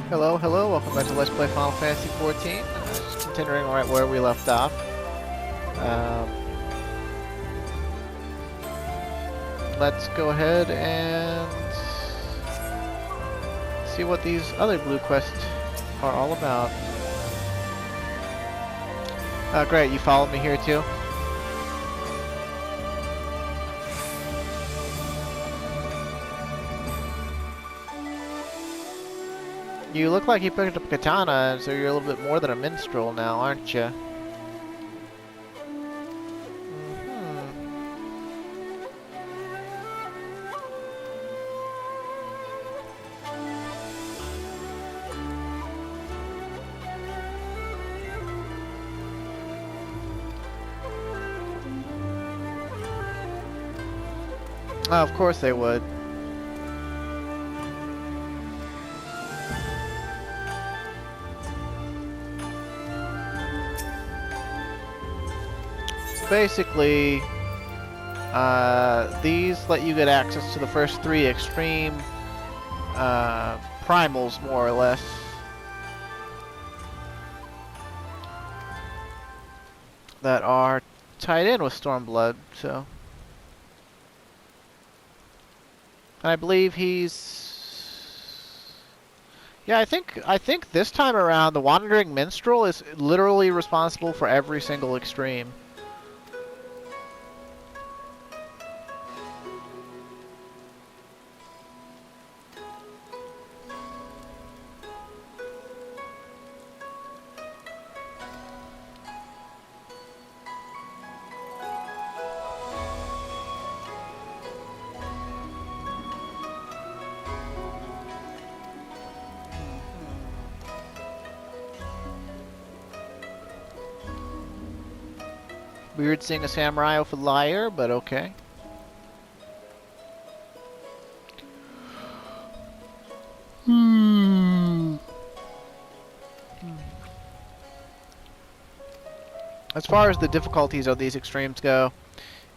Hello, hello, welcome back to Let's Play Final Fantasy XIV. Just continuing right where we left off. Um, let's go ahead and see what these other blue quests are all about. Great, you followed me here too? You look like you picked up a katana, so you're a little bit more than a minstrel now, aren't you? Oh, of course they would. Basically, these let you get access to the first 3 extreme primals, more or less. That are tied in with Stormblood, so. I believe he's... Yeah, I think this time around the Wandering Minstrel is literally responsible for every single extreme. Weird seeing a samurai with a lyre, but okay. As far as the difficulties of these extremes go,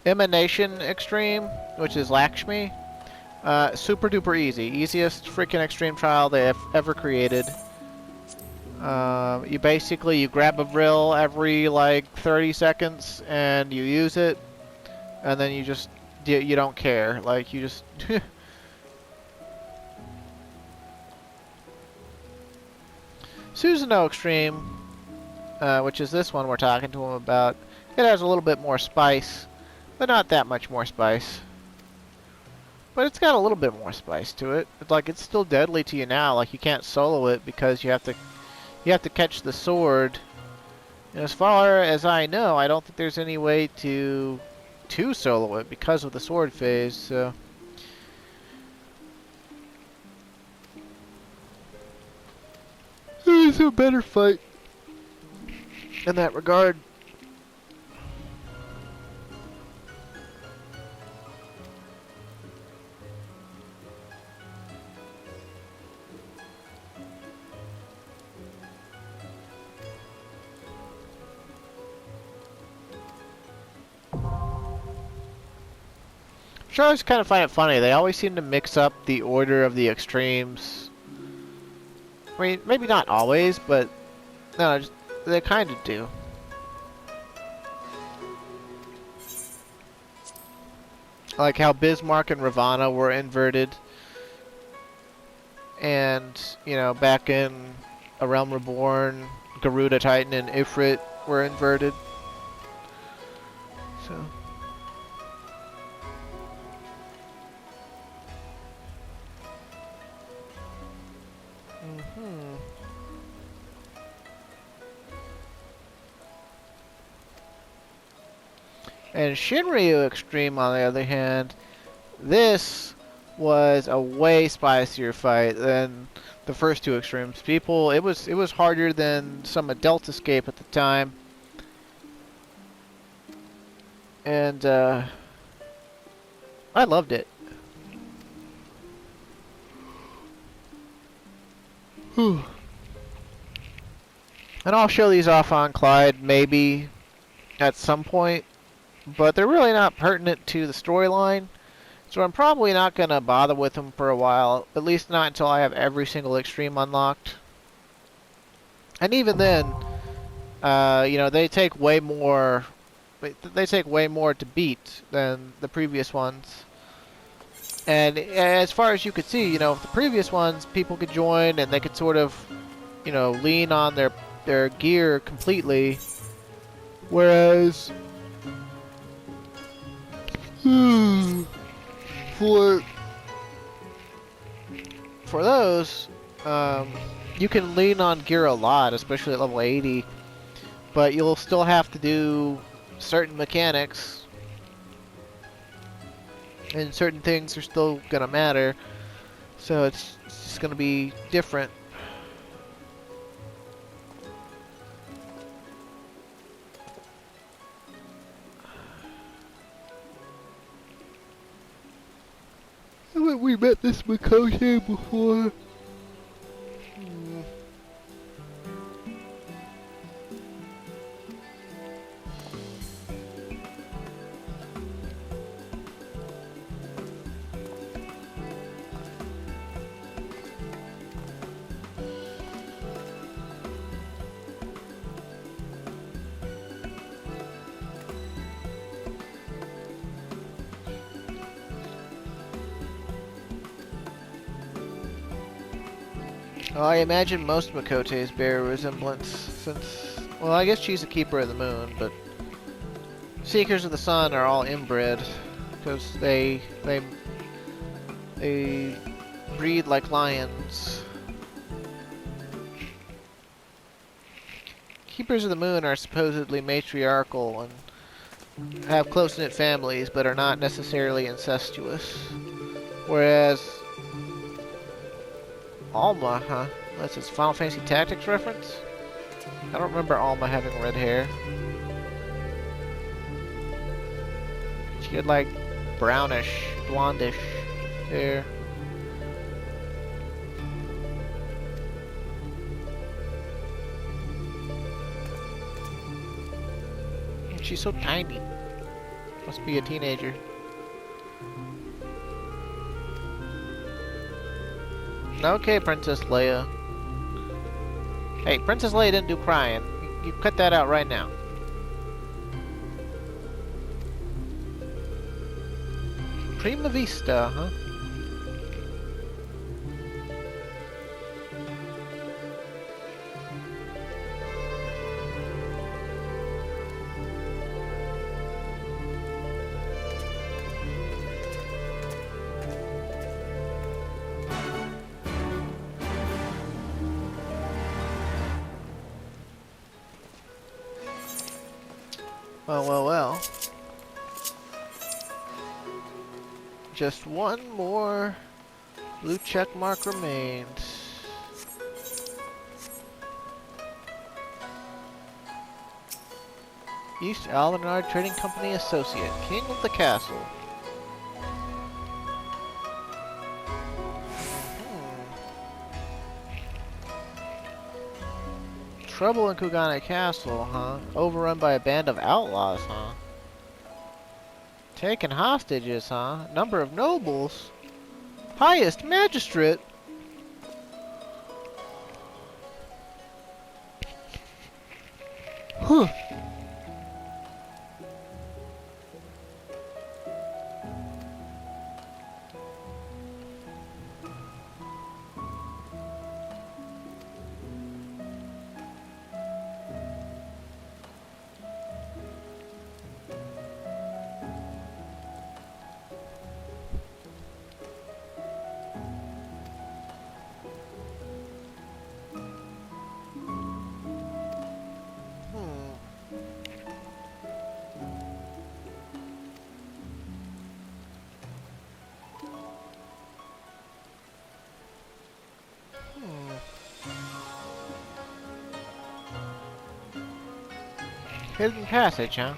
Emanation Extreme, which is Lakshmi, super duper easy. Easiest freaking extreme trial they have ever created. You grab a vril every like 30 seconds and you use it, and then you don't care. Like, you just Susanoo Extreme, which is this one we're talking to him about. It has a little bit more spice, but not that much more spice. But it's got a little bit more spice to it. It's still deadly to you now. Like, you can't solo it because you have to catch the sword. And as far as I know, I don't think there's any way to solo it because of the sword phase, so. It's a better fight in that regard. I always kind of find it funny. They always seem to mix up the order of the extremes. I mean, maybe not always, but no, they kind of do. Like how Bismarck and Ravana were inverted. And, you know, back in A Realm Reborn, Garuda, Titan, and Ifrit were inverted. So. And Shinryu Extreme, on the other hand, this was a way spicier fight than the first 2 extremes. It was harder than some Adult Escape at the time. And I loved it. And I'll show these off on Clyde maybe at some point. But they're really not pertinent to the storyline, so I'm probably not going to bother with them for a while, at least not until I have every single extreme unlocked. And even then, you know, they take way more. They take way more to beat than the previous ones. And as far as you could see, you know, the previous ones, people could join and they could sort of, you know, lean on their gear completely. Whereas for those, you can lean on gear a lot, especially at level 80, but you'll still have to do certain mechanics, and certain things are still gonna matter, so it's just gonna be different. Haven't we met this Makoto before? Well, I imagine most Makotes bear a resemblance, since, well, I guess she's a keeper of the moon, but Seekers of the Sun are all inbred, because they breed like lions. Keepers of the Moon are supposedly matriarchal and have close-knit families, but are not necessarily incestuous. Whereas Alma, huh? That's his Final Fantasy Tactics reference? I don't remember Alma having red hair. She had like brownish, blondish hair. She's so tiny. Must be a teenager. Okay, Princess Leia. Hey, Princess Leia didn't do crying. You cut that out right now. Prima Vista, huh? Well. Just one more blue check mark remains. East Aldenard Trading Company Associate, King of the Castle. Trouble in Kugane Castle, huh? Overrun by a band of outlaws, huh? Taken hostages, huh? Number of nobles? Highest magistrate? Huh. Hidden passage, huh?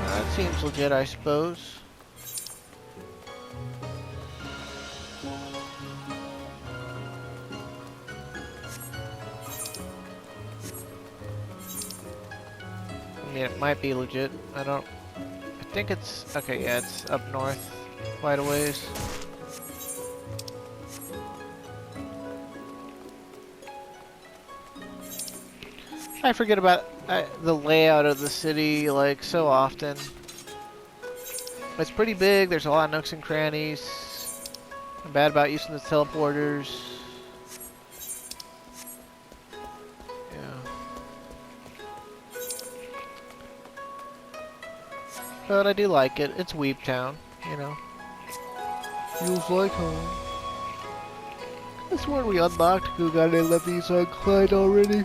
That seems legit, I suppose. I mean, it might be legit. I think it's... Okay, yeah, it's up north. quite a ways. I forget about the layout of the city, like, so often. It's pretty big, there's a lot of nooks and crannies. I'm bad about using the teleporters. Yeah. But I do like it. It's Weeb Town, you know. Feels like home. That's where we unlocked. Who got any levies on Clyde already?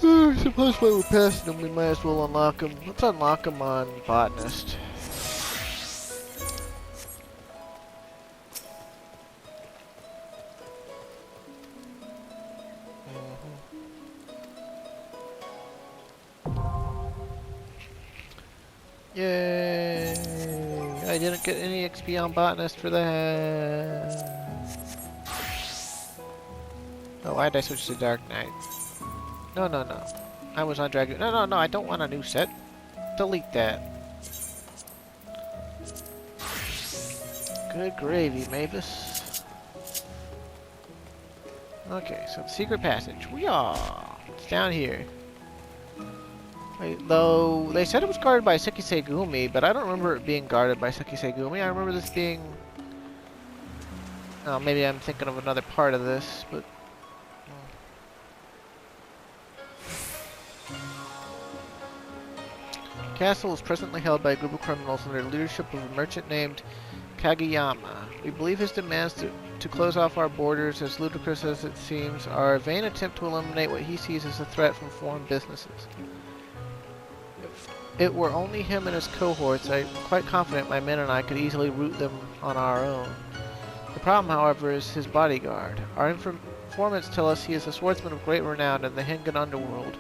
I suppose while we're passing them, we might as well unlock them. Let's unlock them on Botanist. Yay! I didn't get any XP on Botanist for that. Oh, why did I switch to Dark Knight? No, no, no. I was on Dragon. No, no, no, I don't want a new set. Delete that. Good gravy, Mavis. Okay, so the secret passage. We are. It's down here. Wait, though they said it was guarded by Sekisegumi, but I don't remember it being guarded by Sekisegumi. I remember this being. Oh, maybe I'm thinking of another part of this, but. Castle is presently held by a group of criminals under the leadership of a merchant named Kageyama. We believe his demands to close off our borders, as ludicrous as it seems, are a vain attempt to eliminate what he sees as a threat from foreign businesses. If it were only him and his cohorts, I'm quite confident my men and I could easily root them on our own. The problem, however, is his bodyguard. Our informants tell us he is a swordsman of great renown in the Hengan underworld.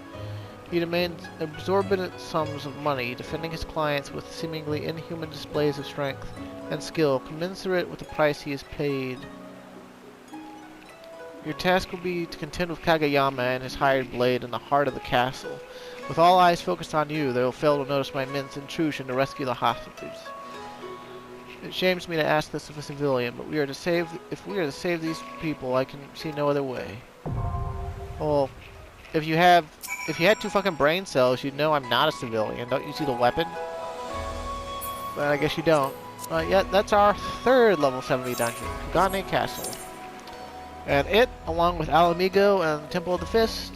He demands exorbitant sums of money, defending his clients with seemingly inhuman displays of strength and skill, commensurate with the price he is paid. Your task will be to contend with Kageyama and his hired blade in the heart of the castle. With all eyes focused on you, they will fail to notice my men's intrusion to rescue the hostages. It shames me to ask this of a civilian, but if we are to save these people, I can see no other way. Well, if you had 2 fucking brain cells, you'd know I'm not a civilian. Don't you see the weapon? But I guess you don't. Yeah, that's our 3rd level 70 dungeon, Kugane Castle. And it, along with Alamigo and Temple of the Fist,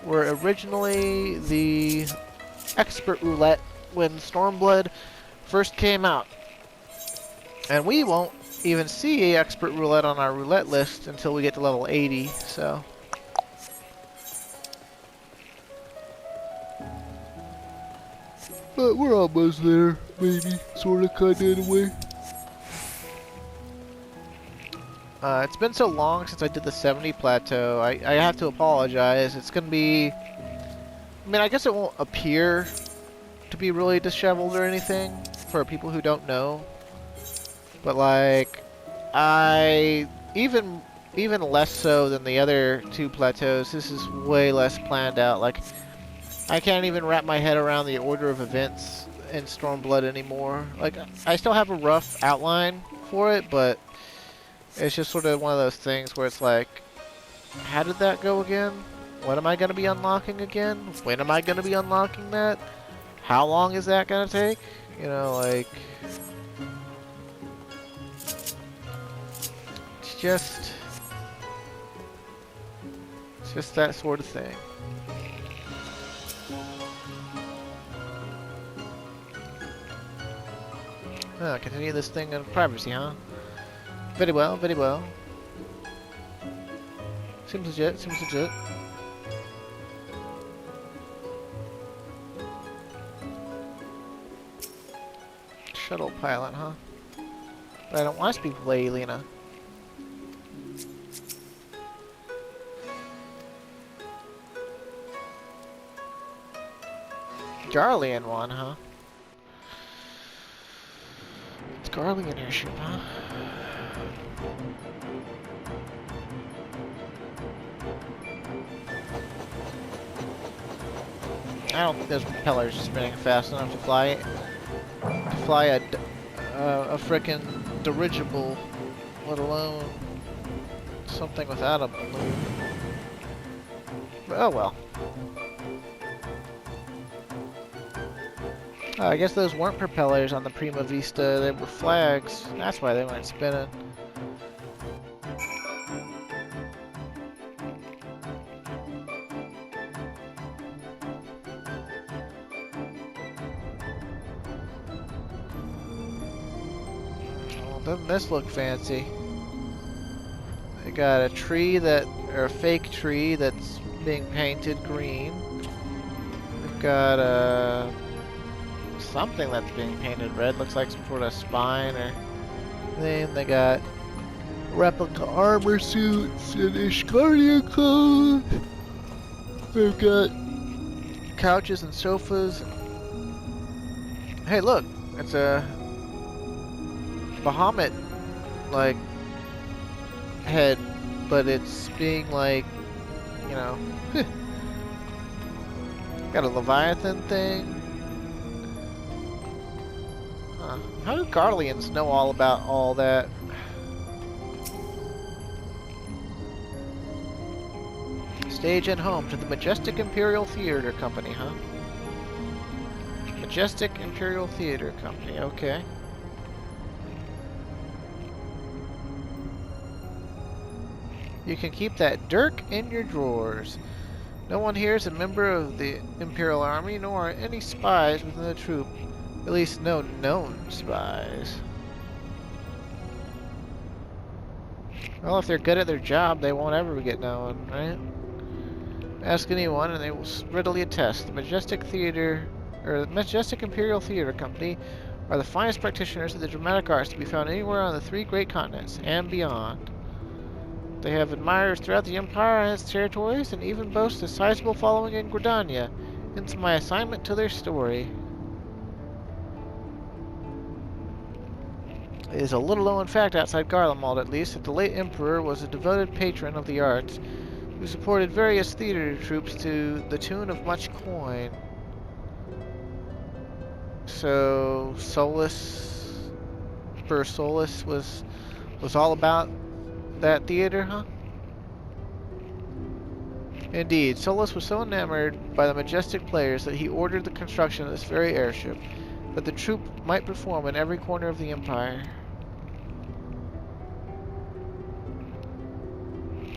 were originally the expert roulette when Stormblood first came out. And we won't even see expert roulette on our roulette list until we get to level 80, so... But we're almost there, maybe, sorta, kinda, in a way. It's been so long since I did the 70 plateau, I have to apologize. It's gonna be... I mean, I guess it won't appear to be really disheveled or anything, for people who don't know. But, like, even less so than the other 2 plateaus, this is way less planned out. Like, I can't even wrap my head around the order of events in Stormblood anymore. Like, I still have a rough outline for it, but it's just sort of one of those things where it's like, how did that go again? What am I going to be unlocking again? When am I going to be unlocking that? How long is that going to take? You know, like... It's just that sort of thing. Continue this thing in privacy, huh? Very well, very well. Seems legit, seems legit. Shuttle pilot, huh? But I don't want to speak with Lady Lena. Garlean one, huh? It's Garlean airship, huh? I don't think those propellers are spinning fast enough to fly a frickin' dirigible, let alone something without a balloon. Oh well. I guess those weren't propellers on the Prima Vista, they were flags. That's why they weren't spinning. Well, doesn't this look fancy? They got a tree or a fake tree that's being painted green. They've got something that's being painted red. Looks like some sort of spine or thing. They got replica armor suits and Ishkardia clothes. They've got couches and sofas. Hey, look! It's a Bahamut, like, head, but it's being, like, you know... got a Leviathan thing. How do Garleans know all about all that? Stage and home to the Majestic Imperial Theater Company, huh? Majestic Imperial Theater Company, okay. You can keep that dirk in your drawers. No one here is a member of the Imperial Army, nor are any spies within the troop. At least no known spies. Well, if they're good at their job, they won't ever get known, right? Ask anyone and they will readily attest. The Majestic Imperial Theater Company are the finest practitioners of the dramatic arts to be found anywhere on the 3 great continents and beyond. They have admirers throughout the Empire and its territories, and even boast a sizable following in Gridania, hence my assignment to their story. It is a little-known fact outside Garlemald, at least, that the late Emperor was a devoted patron of the arts, who supported various theater troupes to the tune of much coin. So, Spur Solus was all about that theater, huh? Indeed, Solus was so enamored by the majestic players that he ordered the construction of this very airship, that the troupe might perform in every corner of the Empire.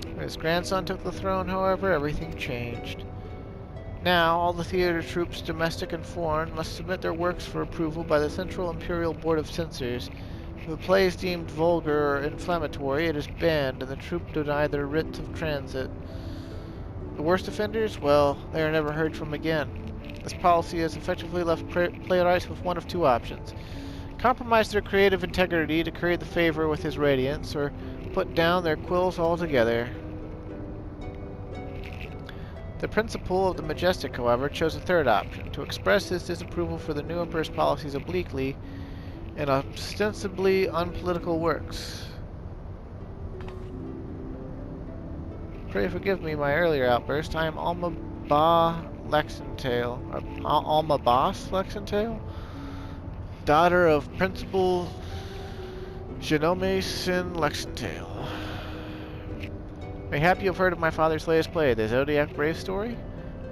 When his grandson took the throne, however, everything changed. Now, all the theater troupes, domestic and foreign, must submit their works for approval by the Central Imperial Board of Censors. If a play is deemed vulgar or inflammatory, it is banned, and the troupe denied their writs of transit. The worst offenders? Well, they are never heard from again. This policy has effectively left playwrights with one of 2 options. Compromise their creative integrity to curry the favor with his radiance, or put down their quills altogether. The principal of the Majestic, however, chose a 3rd option, to express his disapproval for the new Emperor's policies obliquely in ostensibly unpolitical works. Pray forgive me my earlier outburst. I am Alma Lexentale, daughter of Principal Genome Sin Lexentale. Mayhap you have heard of my father's latest play, the Zodiac Brave story?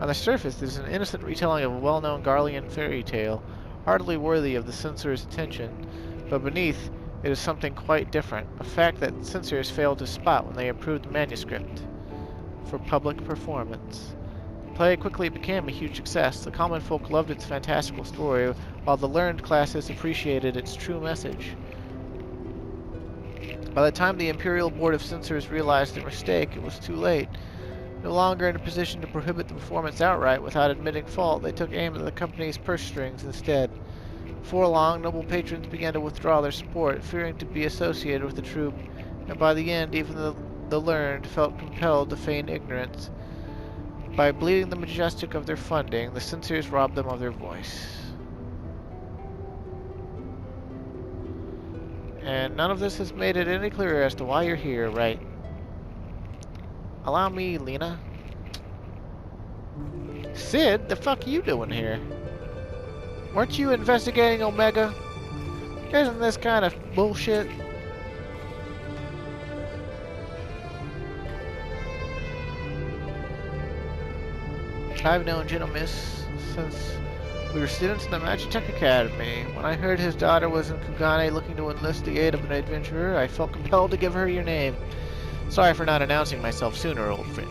On the surface, it is an innocent retelling of a well-known Garlean fairy tale, hardly worthy of the censor's attention, but beneath it is something quite different, a fact that censors failed to spot when they approved the manuscript for public performance. The play quickly became a huge success. The common folk loved its fantastical story, while the learned classes appreciated its true message. By the time the Imperial Board of Censors realized their mistake, it was too late. No longer in a position to prohibit the performance outright without admitting fault, they took aim at the company's purse strings instead. Before long, noble patrons began to withdraw their support, fearing to be associated with the troupe, and by the end, even the learned felt compelled to feign ignorance. By bleeding the Majestic of their funding, the censors robbed them of their voice. And none of this has made it any clearer as to why you're here, right? Allow me, Lena. Sid, the fuck are you doing here? Weren't you investigating Omega? Isn't this kind of bullshit? I've known Gentlemas since we were students in the Magitech Academy. When I heard his daughter was in Kugane looking to enlist the aid of an adventurer, I felt compelled to give her your name. Sorry for not announcing myself sooner, old friend.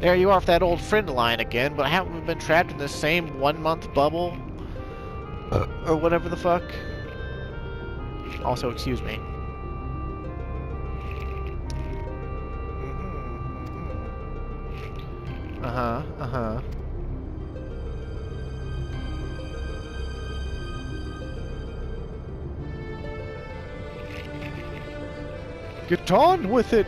There you are with that old friend line again, but haven't we been trapped in this same 1 month bubble? Or whatever the fuck? Also, excuse me. Uh-huh. Get on with it!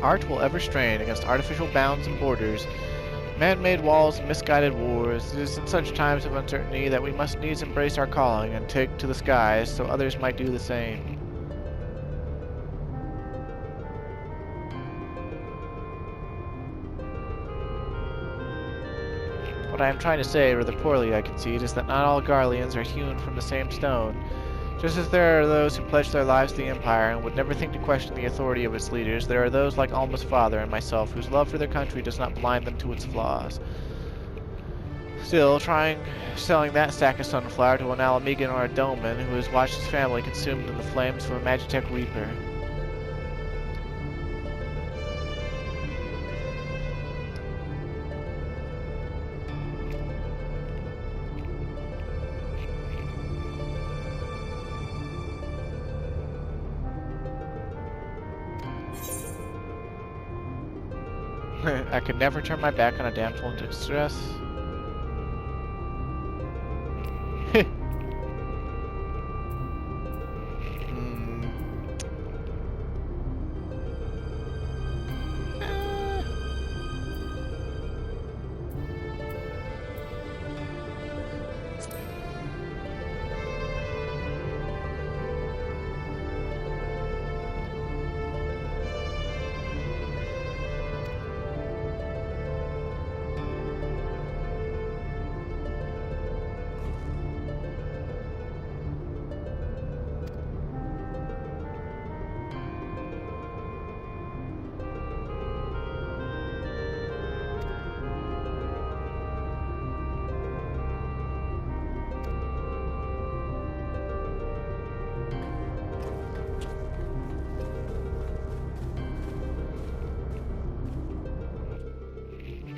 Art will ever strain against artificial bounds and borders, man-made walls and misguided wars. It is in such times of uncertainty that we must needs embrace our calling and take to the skies so others might do the same. What I am trying to say, rather poorly I concede, is that not all Garleans are hewn from the same stone. Just as there are those who pledge their lives to the Empire and would never think to question the authority of its leaders, there are those like Alma's father and myself whose love for their country does not blind them to its flaws. Still, selling that sack of sunflower to an Alamegan or a Doman who has watched his family consumed in the flames of a Magitech Reaper. I could never turn my back on a damsel in distress.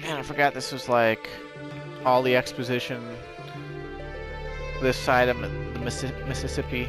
Man, I forgot this was like all the exposition this side of the Mississippi.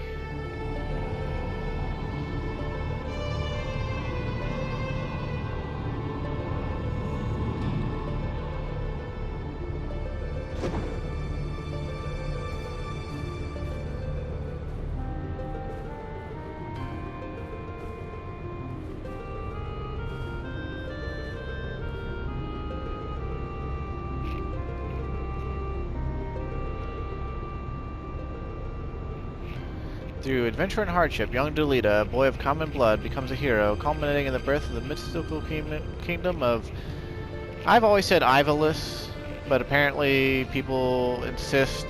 Through adventure and hardship, young Delita, a boy of common blood, becomes a hero, culminating in the birth of the mystical kingdom of... I've always said Ivalis, but apparently people insist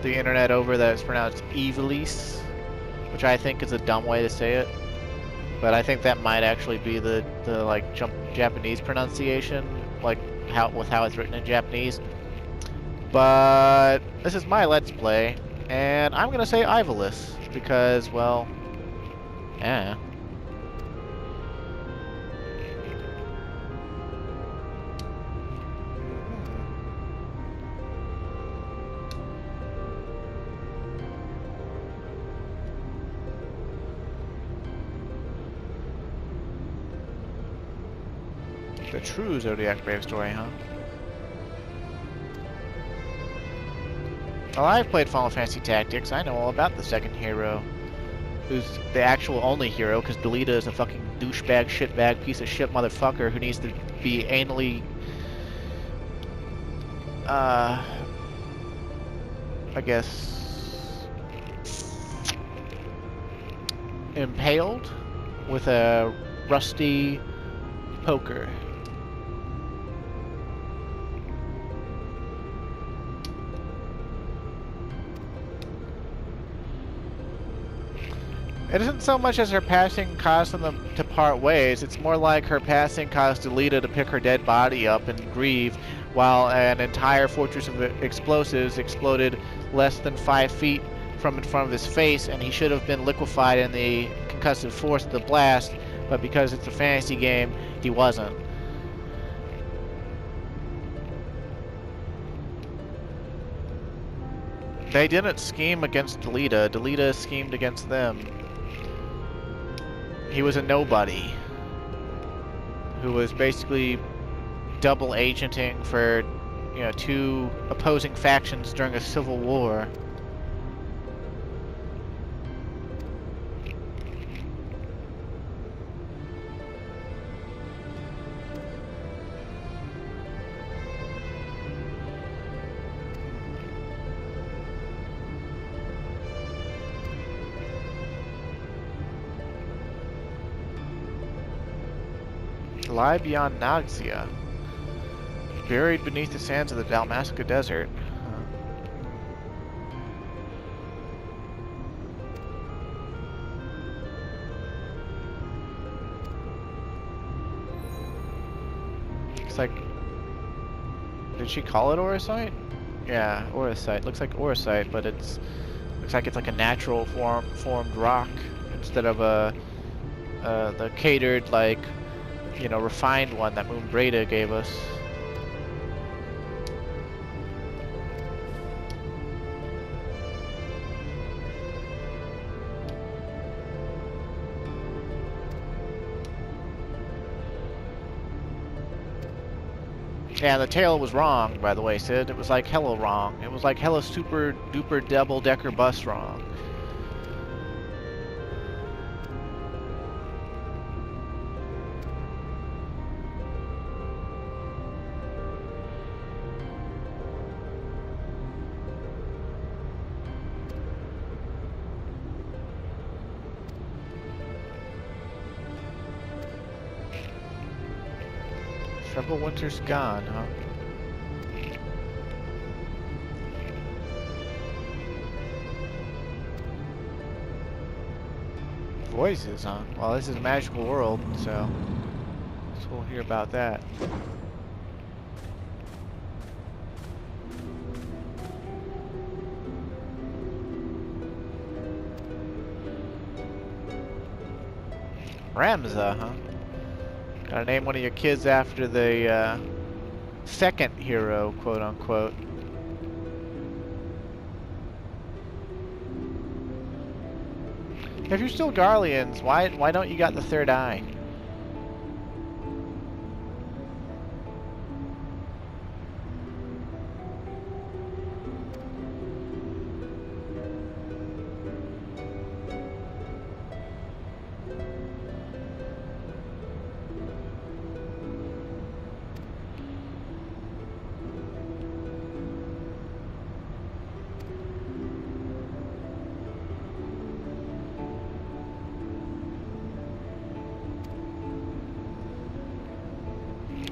the internet over that it's pronounced Evilis, which I think is a dumb way to say it. But I think that might actually be the like Japanese pronunciation, like how it's written in Japanese. But this is my Let's Play, and I'm gonna say Ivalis. Because, well, yeah. The true Zodiac Brave story, huh? Well, I've played Final Fantasy Tactics. I know all about the second hero, who's the actual only hero, because Delita is a fucking douchebag, shitbag, piece of shit motherfucker who needs to be anally, I guess, impaled with a rusty poker. It isn't so much as her passing caused them to part ways, it's more like her passing caused Delita to pick her dead body up and grieve, while an entire fortress of explosives exploded less than 5 feet from in front of his face, and he should have been liquefied in the concussive force of the blast, but because it's a fantasy game, he wasn't. They didn't scheme against Delita. Delita schemed against them. He was a nobody who was basically double agenting for, you know, 2 opposing factions during a civil war. Lie beyond Naxia, buried beneath the sands of the Dalmasca Desert. It's like, did she call it Orosite? Yeah, Orosite. Looks like Orosite, but looks like it's like a natural formed rock instead of the catered, like, you know, refined one that Moon Breda gave us. Yeah, the tail was wrong, by the way, Sid. It was like hella wrong. It was like hella super duper double decker bus wrong. Several winters gone, huh? Voices, huh? Well, this is a magical world, so we'll hear about that. Ramza, huh? Gotta name one of your kids after the second hero, quote unquote. If you're still Garleans, why don't you got the third eye?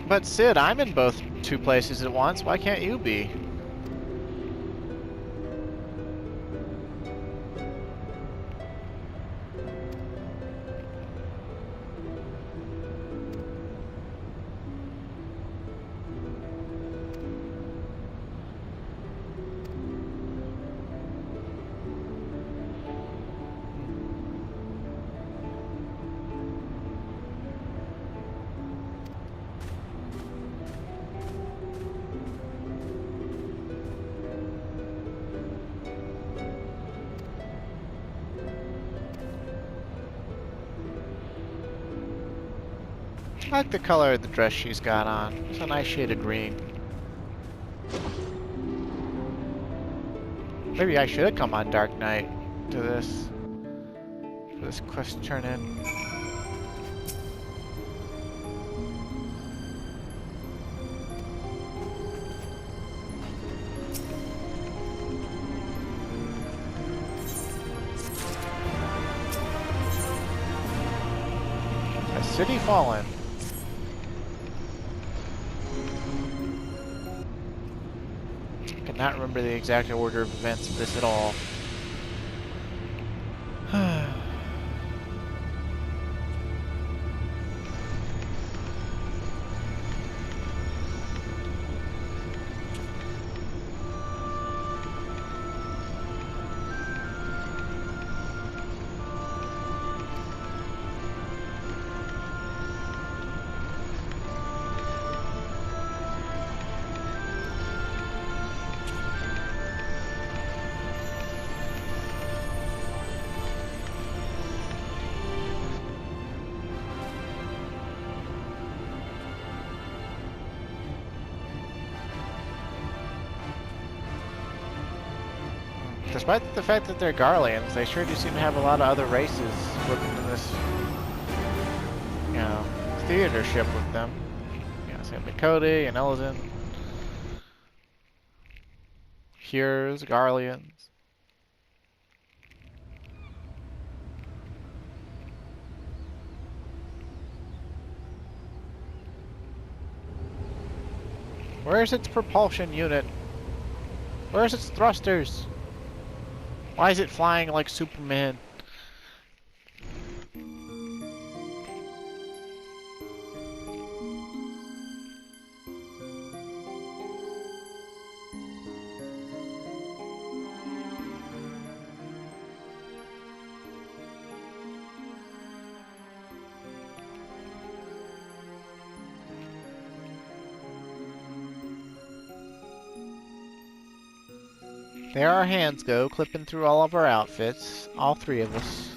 But Sid, I'm in both 2 places at once. Why can't you be? I like the color of the dress she's got on. It's a nice shade of green. Maybe I should have come on Dark Knight to this. For this quest turn in. A city fallen. Not remember the exact order of events of this at all. despite the fact that they're Garleans, they sure do seem to have a lot of other races working in this, you know, theater ship with them. You know, so Makoti and Elizin, Hures, Garleans. Where's its propulsion unit? Where's its thrusters? Why is it flying like Superman? There our hands go, clipping through all of our outfits. All three of us.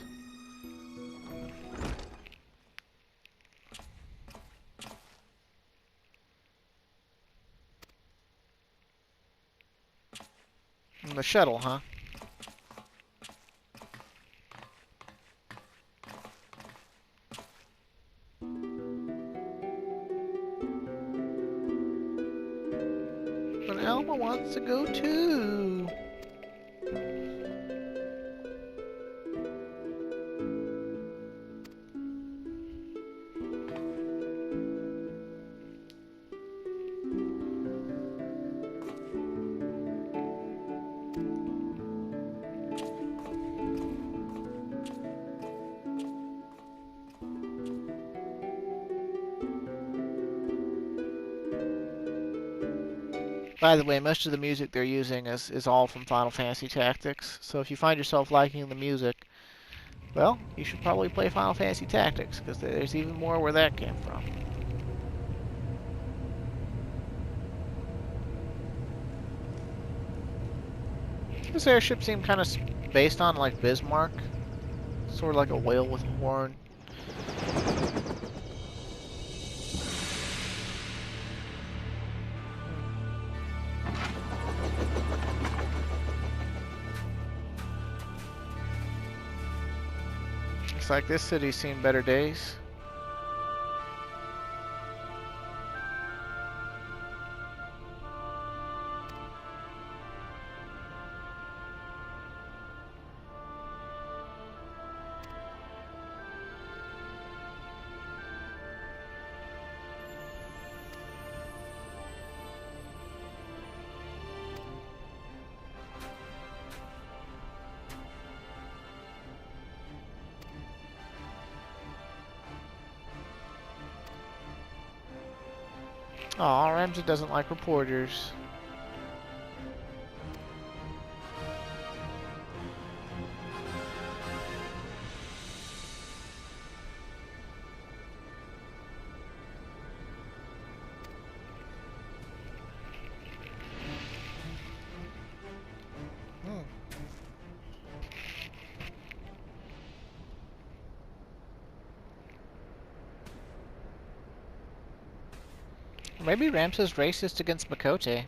And the shuttle, huh? But Elma wants to go too. By the way, most of the music they're using is all from Final Fantasy Tactics, so if you find yourself liking the music, well, you should probably play Final Fantasy Tactics, because there's even more where that came from. This airship seemed kind of based on, like, Bismarck. Sort of like a whale with a horn. Looks like this city's seen better days. Aw, Ramsey doesn't like reporters. Maybe Rams is racist against Makoti.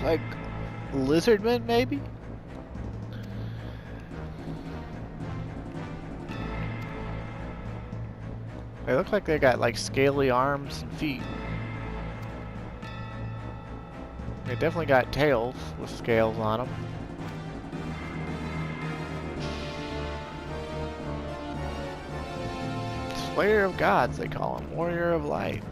Like lizardmen, maybe? They look like they got like scaly arms and feet. They definitely got tails with scales on them. Slayer of gods, they call him. Warrior of light.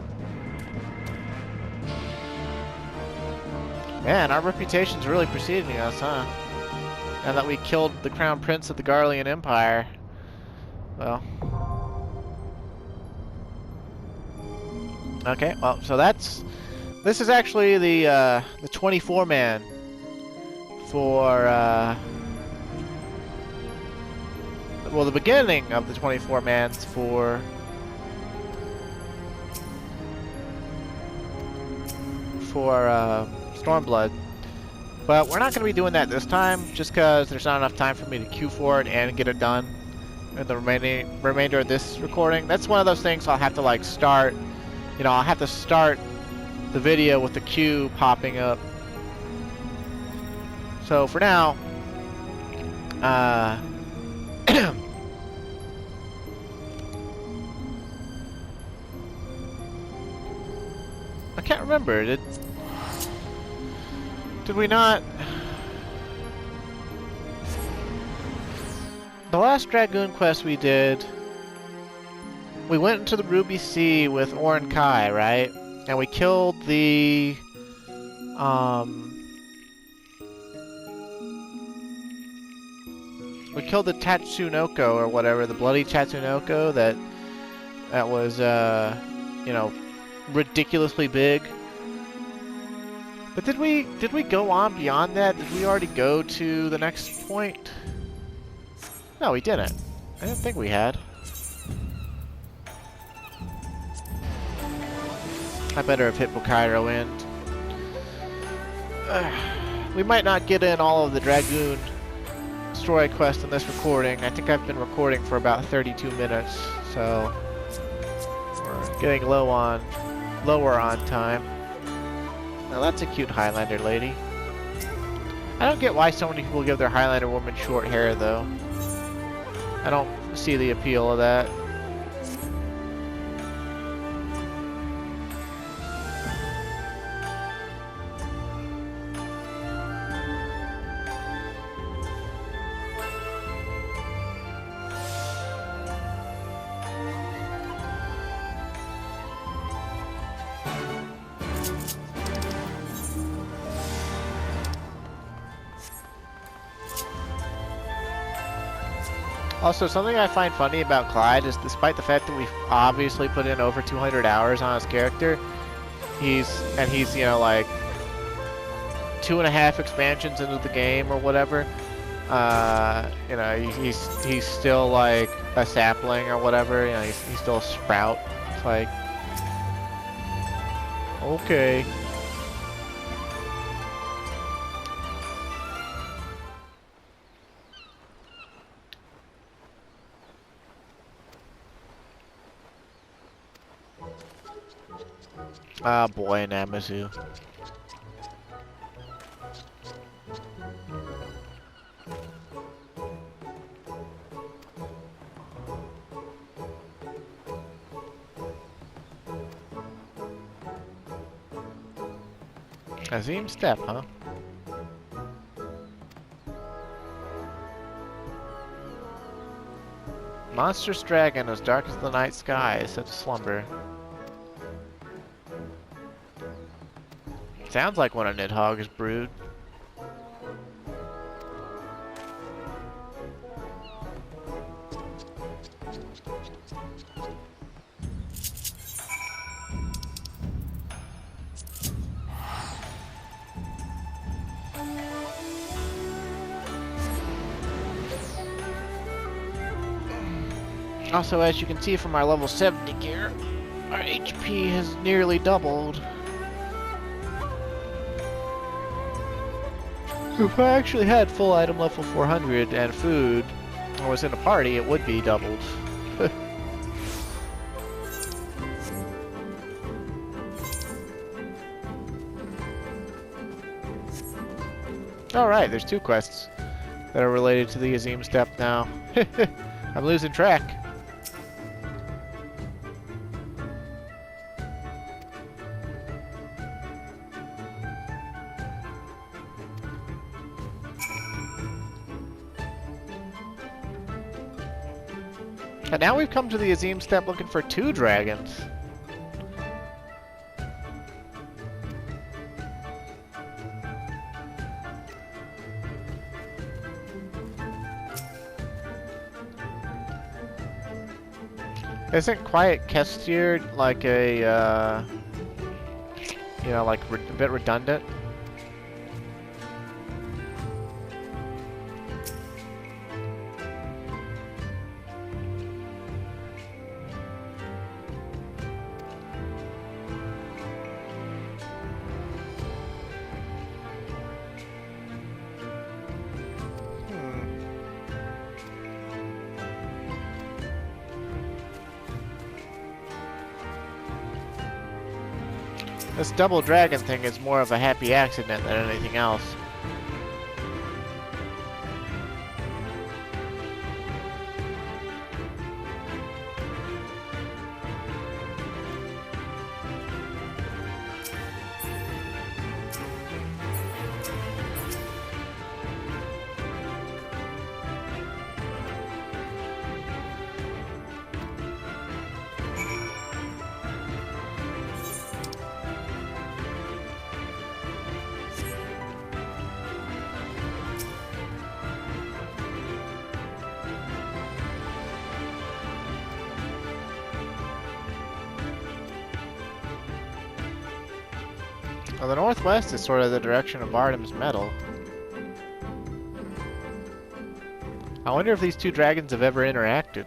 Man, our reputation's really preceding us, huh? Now that we killed the Crown Prince of the Garlean Empire. Well. Okay, well, so this is actually the 24-man for well, the beginning of the 24 mans for Stormblood. But we're not going to be doing that this time, just because there's not enough time for me to queue for it and get it done in the remainder of this recording. That's one of those things I'll have to like start, you know, I'll have to start the video with the queue popping up. So for now, I can't remember. Did we not? The last Dragoon quest we did, we went into the Ruby Sea with Orin Kai, right? And we killed the Tatsunoko or whatever, the bloody Tatsunoko that was you know, ridiculously big. But did we go on beyond that? Did we already go to the next point? No, we didn't. I didn't think we had. I better have hit Bokairo in. We might not get in all of the Dragoon story quest in this recording. I think I've been recording for about 32 minutes, so we're getting lower on time. Now that's a cute Highlander lady. I don't get why so many people give their Highlander woman short hair, though. I don't see the appeal of that. Also, something I find funny about Clyde is despite the fact that we've obviously put in over 200 hours on his character, he's, you know, like 2.5 expansions into the game or whatever, you know, he's still like a sapling or whatever, you know, he's still a sprout. It's like, okay. Ah, boy, Namazu. Azim Step, huh? Monstrous dragon as dark as the night sky is set to slumber. Sounds like when a Nidhogg is brewed. Also, as you can see from our level 70 gear, our HP has nearly doubled. If I actually had full item level 400 and food, or was in a party, it would be doubled. Alright, there's 2 quests that are related to the Azim Step now. I'm losing track. And now we've come to the Azim Step looking for 2 dragons. Isn't Quiet Kestir like a, you know, like a bit redundant? This double dragon thing is more of a happy accident than anything else. Well, the northwest is sort of the direction of Bardam's metal. I wonder if these two dragons have ever interacted.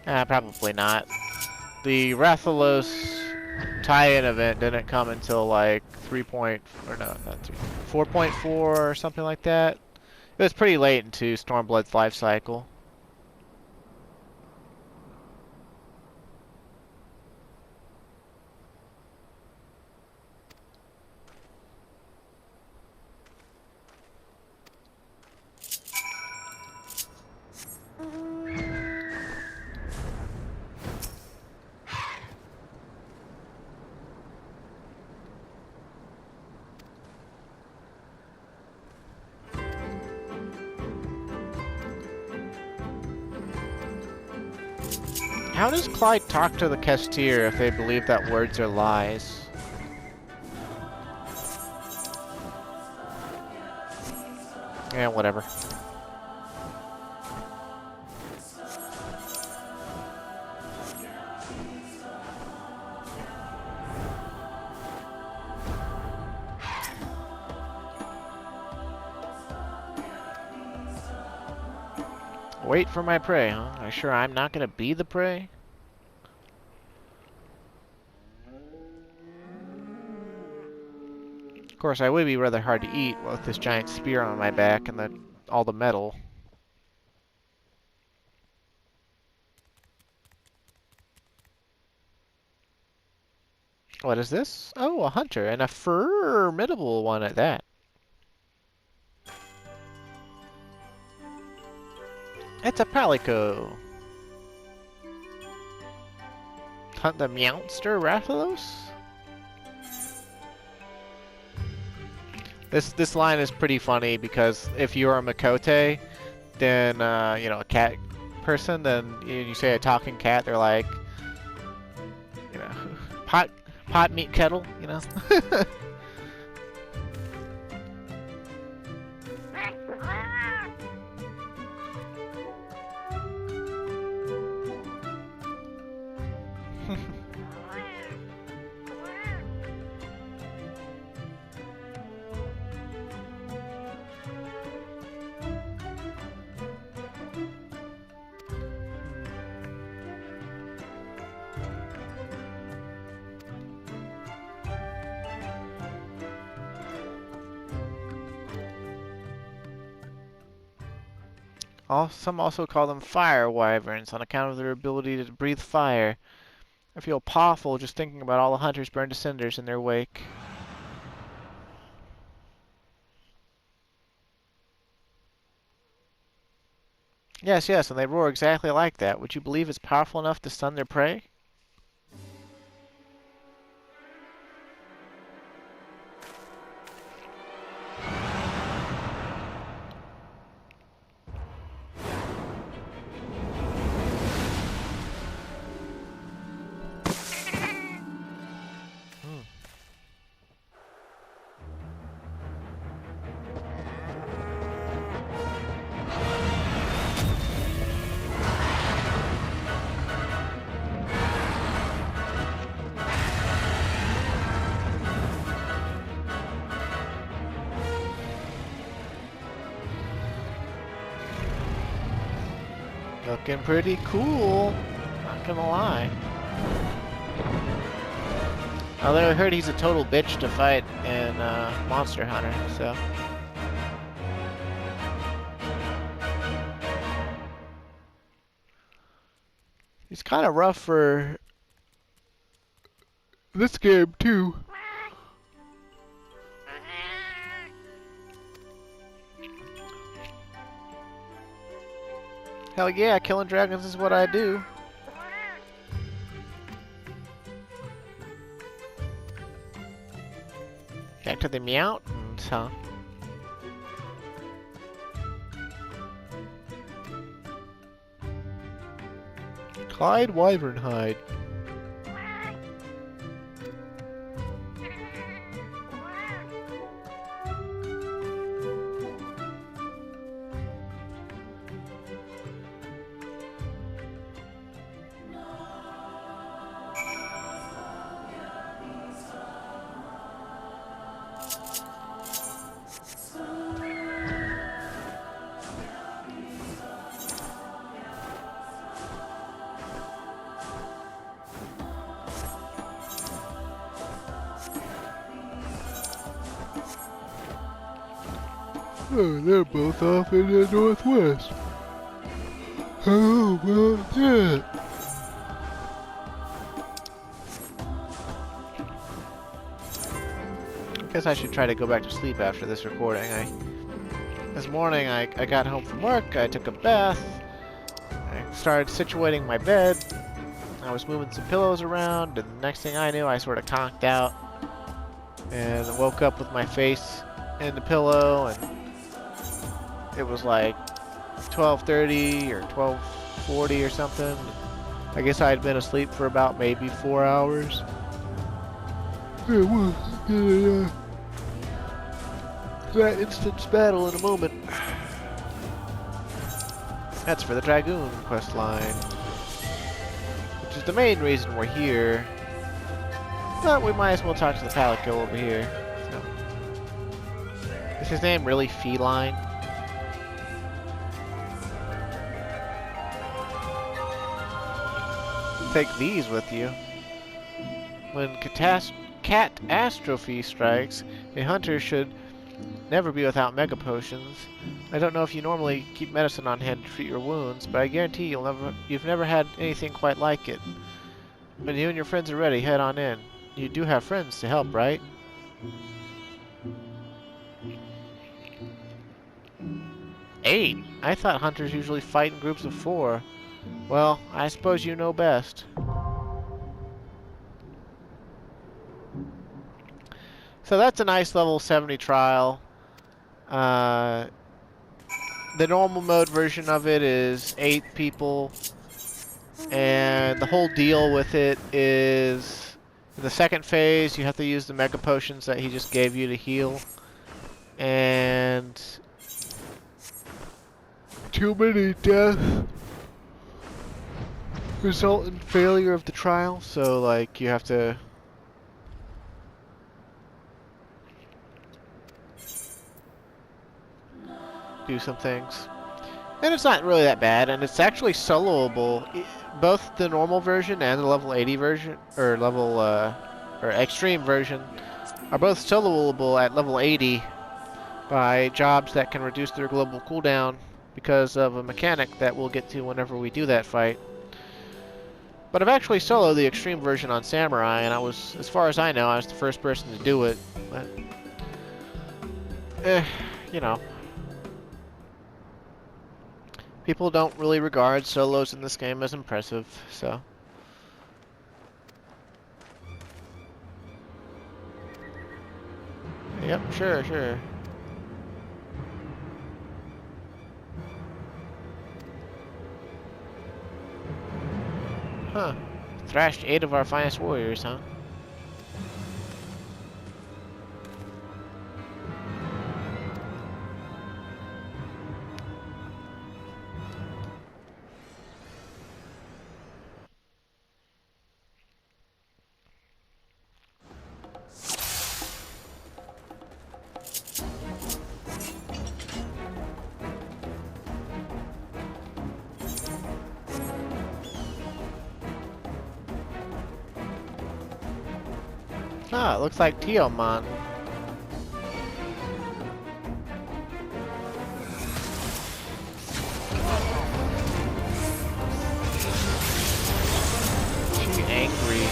Probably not. The Rathalos tie-in event didn't come until like 4.4 or something like that. It was pretty late into Stormblood's life cycle. How does Clyde talk to the Kestir if they believe that words are lies? Yeah, whatever. Wait for my prey, huh? Are you sure I'm not gonna be the prey? Of course, I would be rather hard to eat with this giant spear on my back and all the metal. What is this? Oh, a hunter, and a formidable one at that. It's a palico. Hunt the Meowster Rathalos? This line is pretty funny because if you're a Makote, then you know, a cat person, then you say a talking cat, they're like, you know, pot meat kettle, you know. Some also call them fire wyverns on account of their ability to breathe fire. I feel powerful just thinking about all the hunters burned to cinders in their wake. Yes, yes, and they roar exactly like that. Would you believe it's powerful enough to stun their prey? Looking pretty cool, not gonna lie. Although I heard he's a total bitch to fight in Monster Hunter, so. He's kind of rough for this game too. Hell yeah, killing dragons is what I do. Back to the mountains, huh? Clyde Wyvernhide. Oh, they're both off in the northwest. Oh, well, yeah. Guess I should try to go back to sleep after this recording. This morning I got home from work, I took a bath, I started situating my bed, I was moving some pillows around, and the next thing I knew I sort of conked out and woke up with my face in the pillow, and it was like 12:30 or 12:40 or something. I guess I had been asleep for about maybe 4 hours. That instance battle in a moment. That's for the Dragoon quest line, which is the main reason we're here. But we might as well talk to the Palico over here. So. Is his name really Feline? Take these with you. When catastrophe strikes, a hunter should never be without mega potions. I don't know if you normally keep medicine on hand to treat your wounds, but I guarantee you've never had anything quite like it. When you and your friends are ready, head on in. You do have friends to help, right? Eight? I thought hunters usually fight in groups of 4. Well, I suppose you know best. So that's a nice level 70 trial. The normal mode version of it is 8 people. And the whole deal with it is, in the second phase, you have to use the mega potions that he just gave you to heal. And too many deaths result in failure of the trial, so like you have to do some things. And it's not really that bad, and it's actually soloable. Both the normal version and the level 80 version, or level or extreme version, are both soloable at level 80 by jobs that can reduce their global cooldown because of a mechanic that we'll get to whenever we do that fight. But I've actually soloed the extreme version on Samurai, and I was, as far as I know, I was the first person to do it. But, you know. People don't really regard solos in this game as impressive, so. Yep, sure. Huh. Thrashed 8 of our finest warriors, huh? Ah, it looks like Tiomon. She angry.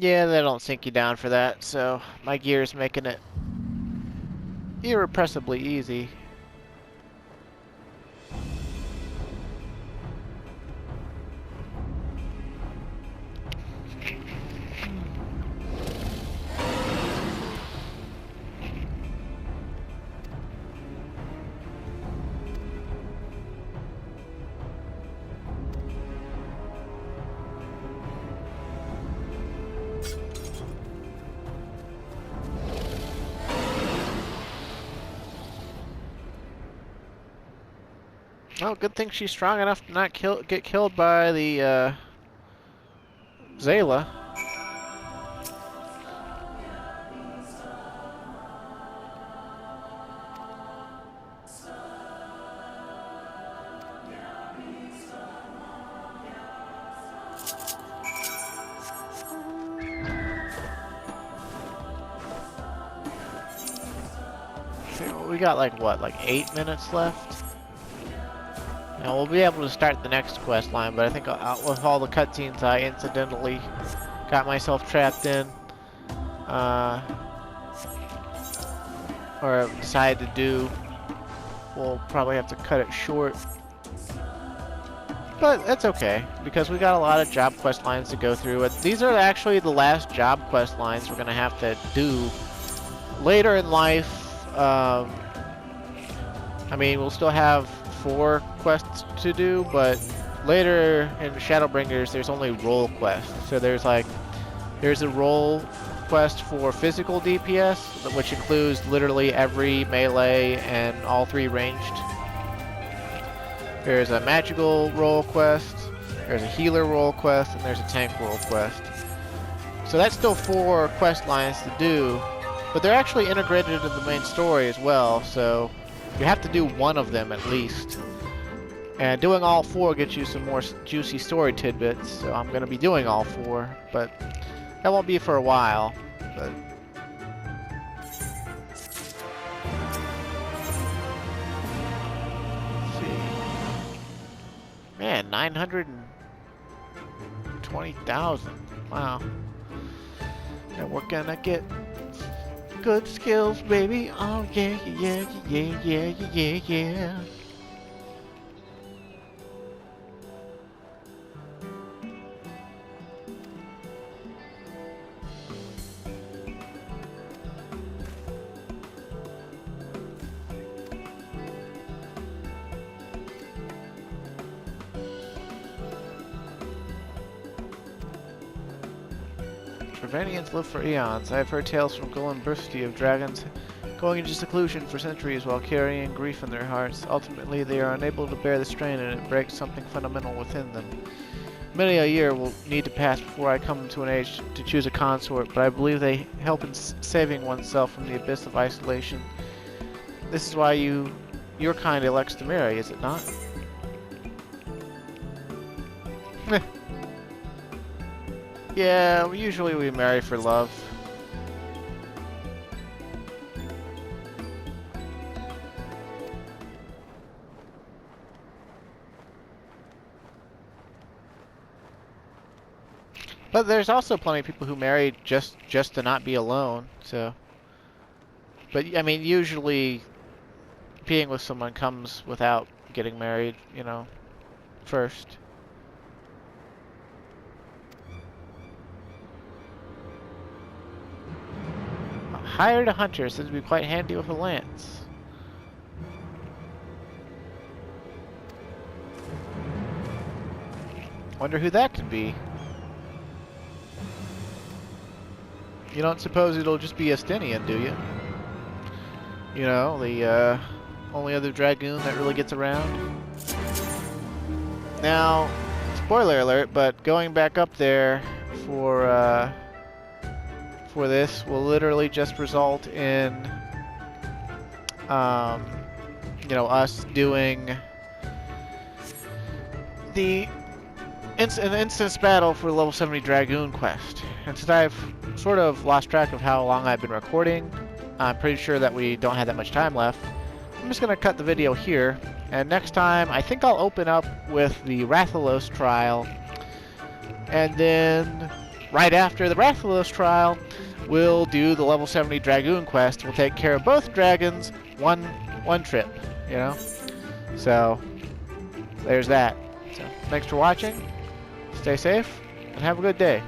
Yeah, they don't sink you down for that, so my gear's making it irrepressibly easy. Oh, good thing she's strong enough to not get killed by the Zayla. We got like what, like 8 minutes left? Now we'll be able to start the next quest line, but I think with all the cutscenes I incidentally got myself trapped in, or decided to do, we'll probably have to cut it short. But that's okay, because we got a lot of job quest lines to go through. These are actually the last job quest lines we're going to have to do later in life. I mean, we'll still have 4 quests to do, but later in Shadowbringers, there's only role quests. So there's a role quest for physical DPS, which includes literally every melee and all 3 ranged. There's a magical role quest, there's a healer role quest, and there's a tank role quest. So that's still 4 quest lines to do, but they're actually integrated into the main story as well, so you have to do one of them at least. And doing all 4 gets you some more juicy story tidbits, so I'm going to be doing all 4, but that won't be for a while. But let's see. Man, 920,000. Wow. And we're gonna get good skills, baby. Oh yeah, yeah, yeah, yeah, yeah, yeah. Trevanians live for eons. I have heard tales from Golem Bursty of dragons going into seclusion for centuries while carrying grief in their hearts. Ultimately, they are unable to bear the strain and it breaks something fundamental within them. Many a year will need to pass before I come to an age to choose a consort, but I believe they help in saving oneself from the abyss of isolation. This is why your kind elects to marry, is it not? Yeah, usually we marry for love. But there's also plenty of people who marry just to not be alone, so. But I mean, usually being with someone comes without getting married, you know, first. Hired a hunter, says to be quite handy with a lance. Wonder who that could be. You don't suppose it'll just be Estinian, do you? You know, the only other dragoon that really gets around. Now, spoiler alert, but going back up there for this will literally just result in, you know, us doing an instance battle for the level 70 Dragoon quest. And since I've sort of lost track of how long I've been recording, I'm pretty sure that we don't have that much time left. I'm just going to cut the video here, and next time I think I'll open up with the Rathalos trial, and then right after the Rathalos trial, we'll do the level 70 Dragoon quest. We'll take care of both dragons one trip, you know? So, there's that. So, thanks for watching. Stay safe, and have a good day.